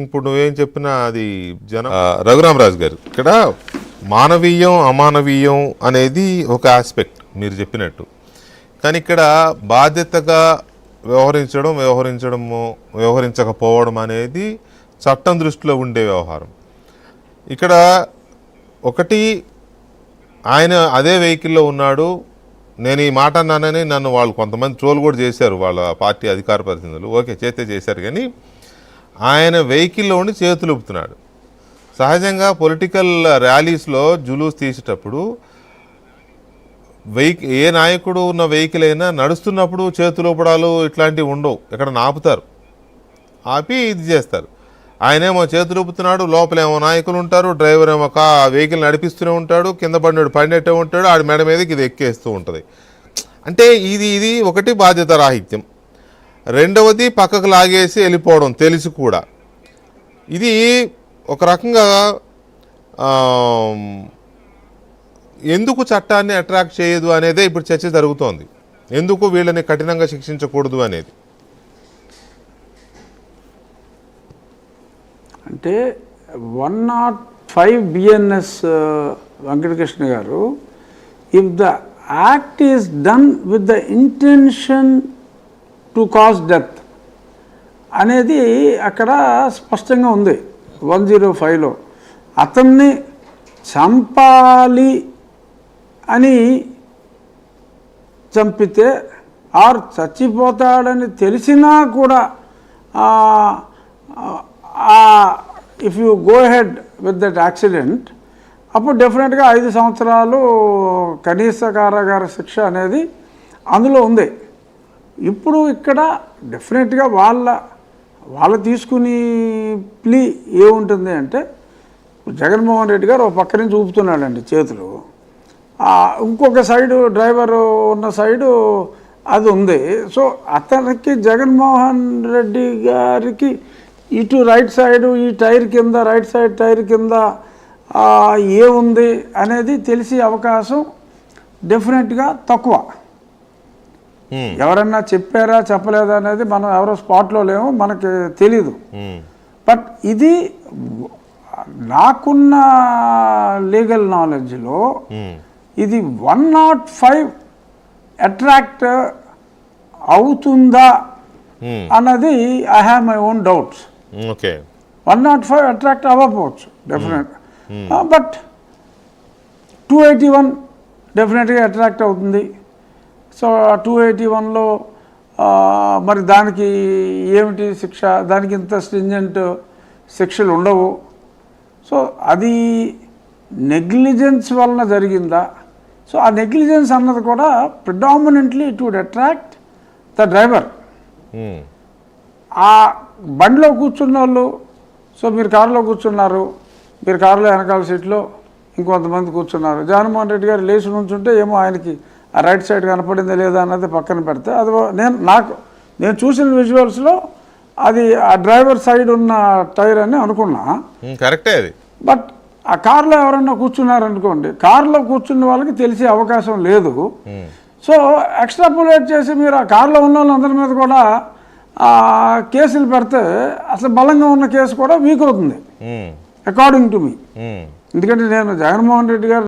ఇప్పుడు నువ్వేం చెప్పినా అది రఘురామరాజు గారు ఇక్కడ మానవీయం అమానవీయం అనేది ఒక ఆస్పెక్ట్ మీరు చెప్పినట్టు. కానీ ఇక్కడ బాధ్యతగా వ్యవహరించకపోవడం అనేది చట్టం దృష్టిలో ఉండే వ్యవహారం. ఇక్కడ ఒకటి, ఆయన అదే వెహికల్లో ఉన్నాడు. నేను ఈ మాట అన్నానని నన్ను వాళ్ళు కొంతమంది ట్రోల్ కూడా చేశారు, వాళ్ళ పార్టీ అధికార ప్రతినిధులు. ఓకే, చేశారు. కానీ ఆయన వెహికల్లో ఉండి చేతులు ఊపుతున్నాడు. సహజంగా పొలిటికల్ ర్యాలీస్లో జులూస్ తీసేటప్పుడు ఏ నాయకుడు ఉన్న వెహికల్ అయినా నడుస్తున్నప్పుడు చేతులు ఊపడాలు ఇట్లాంటివి ఉండవు. ఇక్కడ ఆపుతారు, ఆపి ఇది చేస్తారు. ఆయనేమో చేతులు ఊపుతున్నాడు, లోపలేమో నాయకులు ఉంటారు, డ్రైవర్ ఏమో వెహికల్ నడిపిస్తూనే ఉంటాడు, కింద పడినట్టే ఉంటాడు, ఆడి మెడ మీదకి ఇది ఎక్కేస్తూ ఉంటుంది. అంటే ఇది ఒకటి బాధ్యత రాహిత్యం. రెండవది పక్కకు లాగేసి వెళ్ళిపోవడం తెలిసి కూడా. ఇది ఒక రకంగా ఎందుకు చట్టాన్ని అట్రాక్ట్ చేయదు అనేదే ఇప్పుడు చర్చ జరుగుతోంది. ఎందుకు వీళ్ళని కఠినంగా శిక్షించకూడదు అనేది. అంటే 105 BNS వెంకటకృష్ణ గారు, if the act is done with the intention to cause death అనేది అక్కడ స్పష్టంగా ఉంది. 105లో అతన్ని చంపాలి అని చంపితే ఆర్ చచ్చిపోతాడని తెలిసినా కూడా if you go head with that accident, అప్పుడు డెఫినెట్గా 5 సంవత్సరాలు కనీస కారాగార శిక్ష అనేది అందులో ఉంది. ఇప్పుడు ఇక్కడ డెఫినెట్గా వాళ్ళ తీసుకుని ప్లీ ఏముంటుంది అంటే, జగన్మోహన్ రెడ్డి గారు ఒక పక్క నుంచి ఊపుతున్నాడండి చేతులు, ఇంకొక సైడు డ్రైవరు ఉన్న సైడు అది ఉంది. సో అతనికి జగన్మోహన్ రెడ్డి గారికి ఇటు రైట్ సైడు ఈ టైర్ కింద, రైట్ సైడ్ టైర్ కింద ఏముంది అనేది తెలిసే అవకాశం డెఫినెట్గా తక్కువ. ఎవరన్నా చెప్పారా చెప్పలేదా అనేది మనం ఎవరో స్పాట్లో లేము, మనకి తెలీదు. బట్ ఇది నాకున్న లీగల్ నాలెడ్జ్లో ఇది 105 అట్రాక్ట్ అవుతుందా అన్నది I have my own doubts. 105 attract అవ్వకపోవచ్చు డెఫినెట్గా, బట్ 281 డెఫినెట్గా అట్రాక్ట్ అవుతుంది. సో 281లో మరి దానికి ఏమిటి శిక్ష? దానికి ఇంత స్ట్రింజెంట్ శిక్షలు ఉండవు. సో అది నెగ్లిజెన్స్ వలన జరిగిందా? సో ఆ నెగ్లిజెన్స్ అన్నది కూడా predominantly it would attract the driver. ఆ బండిలో కూర్చున్న వాళ్ళు, సో మీరు కారులో కూర్చున్నారు, మీరు కారులో వెనకాల సీట్లో ఇంకొంతమంది కూర్చున్నారు. జగన్మోహన్ రెడ్డి గారు లేచి నుంచుంటే ఏమో ఆయనకి ఆ రైట్ సైడ్ కనపడిందా లేదా అన్నది పక్కన పెడితే, అది నేను చూసిన విజువల్స్లో అది ఆ డ్రైవర్ సైడ్ ఉన్న టైర్ అని అనుకున్నా. కరెక్టే అది. బట్ ఆ కార్లో ఎవరన్నా కూర్చున్నారనుకోండి, కార్లో కూర్చున్న వాళ్ళకి తెలిసే అవకాశం లేదు. సో ఎక్స్ట్రాపులేట్ చేసి మీరు ఆ కార్లో ఉన్న వాళ్ళందరి మీద కూడా కేసులు పెడితే అసలు బలంగా ఉన్న కేసు కూడా వీక్ అవుతుంది అకార్డింగ్ టు మీ. ఎందుకంటే నేను జగన్మోహన్ రెడ్డి గారు